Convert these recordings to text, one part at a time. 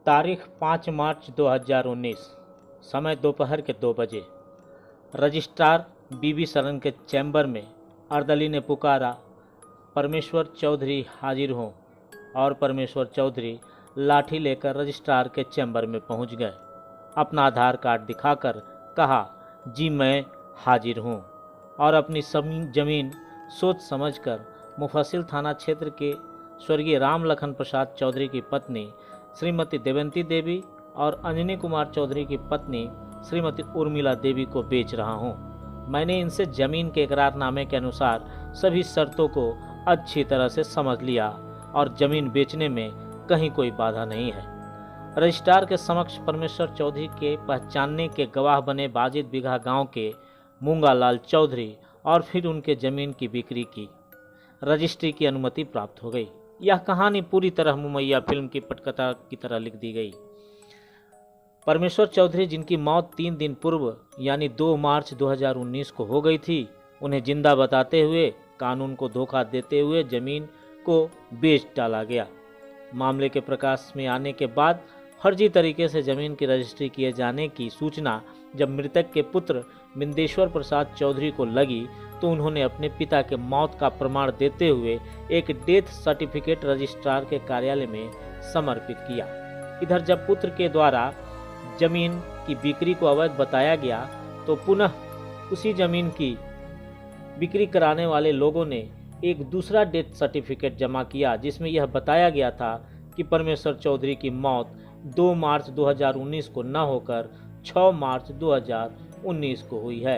तारीख 5 मार्च 2019, समय दोपहर के 2 बजे। रजिस्ट्रार बीबी सरन के चैम्बर में अर्दली ने पुकारा, परमेश्वर चौधरी हाजिर हों। और परमेश्वर चौधरी लाठी लेकर रजिस्ट्रार के चैम्बर में पहुंच गए। अपना आधार कार्ड दिखाकर कहा, जी मैं हाजिर हूं। और अपनी जमीन सोच समझकर मुफस्सिल थाना क्षेत्र के स्वर्गीय राम लखन प्रसाद चौधरी की पत्नी श्रीमती देवंती देवी और अंजनी कुमार चौधरी की पत्नी श्रीमती उर्मिला देवी को बेच रहा हूं। मैंने इनसे जमीन के इकरारनामे के अनुसार सभी शर्तों को अच्छी तरह से समझ लिया और जमीन बेचने में कहीं कोई बाधा नहीं है। रजिस्ट्रार के समक्ष परमेश्वर चौधरी के पहचानने के गवाह बने बाजिद बिघा गांव के मूंगालाल चौधरी और फिर उनके जमीन की बिक्री की रजिस्ट्री की अनुमति प्राप्त हो गई। यह कहानी पूरी तरह मुमैया फिल्म की पटकथा की तरह लिख दी गई। परमेश्वर चौधरी, जिनकी मौत 3 दिन पूर्व यानी 2 मार्च 2019 को हो गई थी, उन्हें जिंदा बताते हुए कानून को धोखा देते हुए जमीन को बेच डाला गया। मामले के प्रकाश में आने के बाद फर्जी तरीके से जमीन की रजिस्ट्री किए जाने की सूचना जब मृतक के पुत्र बिंदेश्वर प्रसाद चौधरी को लगी तो उन्होंने अपने पिता के मौत का प्रमाण देते हुए एक डेथ सर्टिफिकेट रजिस्ट्रार के कार्यालय में समर्पित किया। इधर जब पुत्र के द्वारा जमीन की बिक्री को अवैध बताया गया तो पुनः उसी जमीन की बिक्री कराने वाले लोगों ने एक दूसरा डेथ सर्टिफिकेट जमा किया जिसमें यह बताया गया था कि परमेश्वर चौधरी की मौत 2 मार्च 2019 को न होकर 6 मार्च 2019 को हुई है।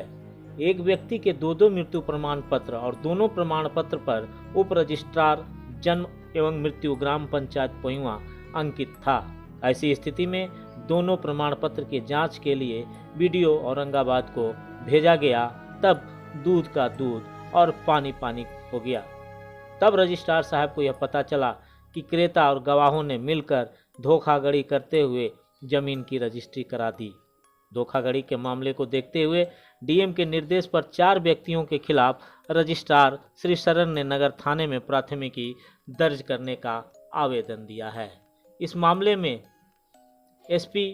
एक व्यक्ति के दो मृत्यु प्रमाण पत्र और दोनों प्रमाण पत्र पर उप रजिस्ट्रार जन्म एवं मृत्यु ग्राम पंचायत पोइवा अंकित था। ऐसी स्थिति में दोनों प्रमाण पत्र की जांच के लिए बीडीओ औरंगाबाद को भेजा गया। तब दूध का दूध और पानी पानी हो गया। तब रजिस्ट्रार साहब को यह पता चला कि क्रेता और गवाहों ने मिलकर धोखाधड़ी करते हुए जमीन की रजिस्ट्री करा दी। धोखाधड़ी के मामले को देखते हुए डीएम के निर्देश पर 4 व्यक्तियों के खिलाफ रजिस्ट्रार श्री सरन ने नगर थाने में प्राथमिकी दर्ज करने का आवेदन दिया है। इस मामले में एसपी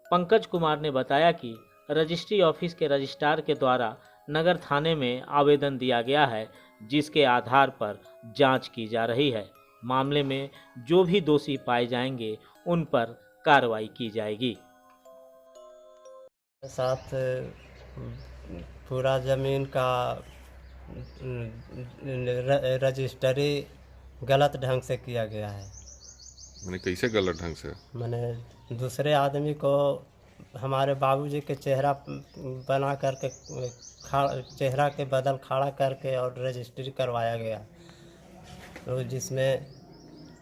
पंकज कुमार ने बताया कि रजिस्ट्री ऑफिस के रजिस्ट्रार के द्वारा नगर थाने में आवेदन दिया गया है, जिसके आधार पर जांच की जा रही है। मामले में जो भी दोषी पाए जाएंगे उन पर कार्रवाई की जाएगी। साथ पूरा ज़मीन का रजिस्ट्री गलत ढंग से किया गया है। मैंने कैसे गलत ढंग से? मैंने दूसरे आदमी को हमारे बाबूजी के चेहरा बना करके चेहरा के बदल खड़ा करके और रजिस्ट्री करवाया गया, तो जिसमें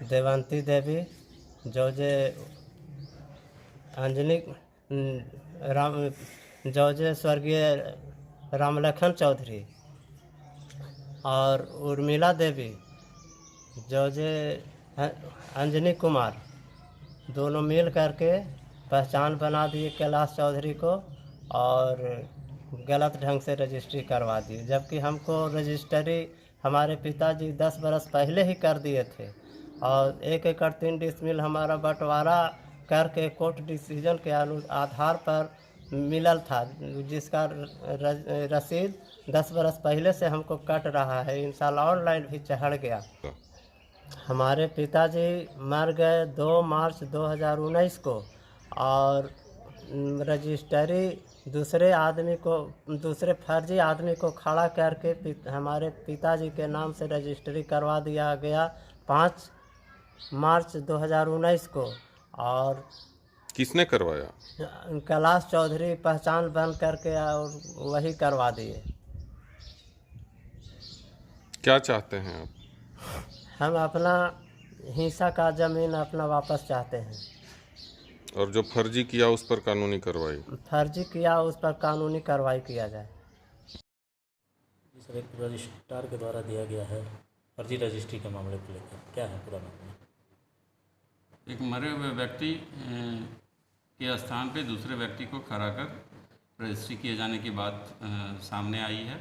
देवंती देवी, जोजे अंजनी जोजे स्वर्गीय रामलखन चौधरी और उर्मिला देवी, जोजे अंजनी कुमार, दोनों मिल करके पहचान बना दिए कैलाश चौधरी को और गलत ढंग से रजिस्ट्री करवा दी। जबकि हमको रजिस्ट्री हमारे पिताजी 10 बरस पहले ही कर दिए थे और 1 एकड़ 3 डिसमिल हमारा बंटवारा करके कोर्ट डिसीजन के आधार पर मिलल था, जिसका रसीद 10 बरस पहले से हमको कट रहा है। इन साल ऑनलाइन भी चढ़ गया। हमारे पिताजी मर गए 2 मार्च 2019 को और रजिस्ट्री दूसरे फर्जी आदमी को खड़ा करके हमारे पिताजी के नाम से रजिस्ट्री करवा दिया गया 5 मार्च 2019 को। और किसने करवाया? कैलाश चौधरी पहचान बन करके और वही करवा दिए। क्या चाहते हैं आप? हम अपना हिस्सा का ज़मीन अपना वापस चाहते हैं। और जो फर्जी किया उस पर कानूनी कार्रवाई? फर्जी किया उस पर कानूनी कार्रवाई किया जाए। सर, एक रजिस्ट्रार के द्वारा दिया गया है फर्जी रजिस्ट्री के मामले को लेकर क्या है पूरा मामला? एक मरे हुए व्यक्ति के स्थान पे दूसरे व्यक्ति को खड़ा कर रजिस्ट्री किए जाने की बात सामने आई है।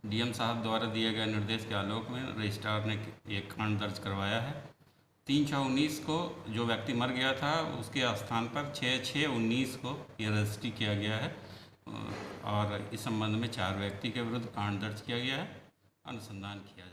डीएम साहब द्वारा दिए गए निर्देश के आलोक में रजिस्ट्रार ने एक कांड दर्ज करवाया है 3/6/19 को जो व्यक्ति मर गया था उसके स्थान पर 6/6/19 को ये रजिस्ट्री किया गया है और इस संबंध में 4 व्यक्ति के विरुद्ध कांड दर्ज किया गया है, अनुसंधान किया जा रहा है।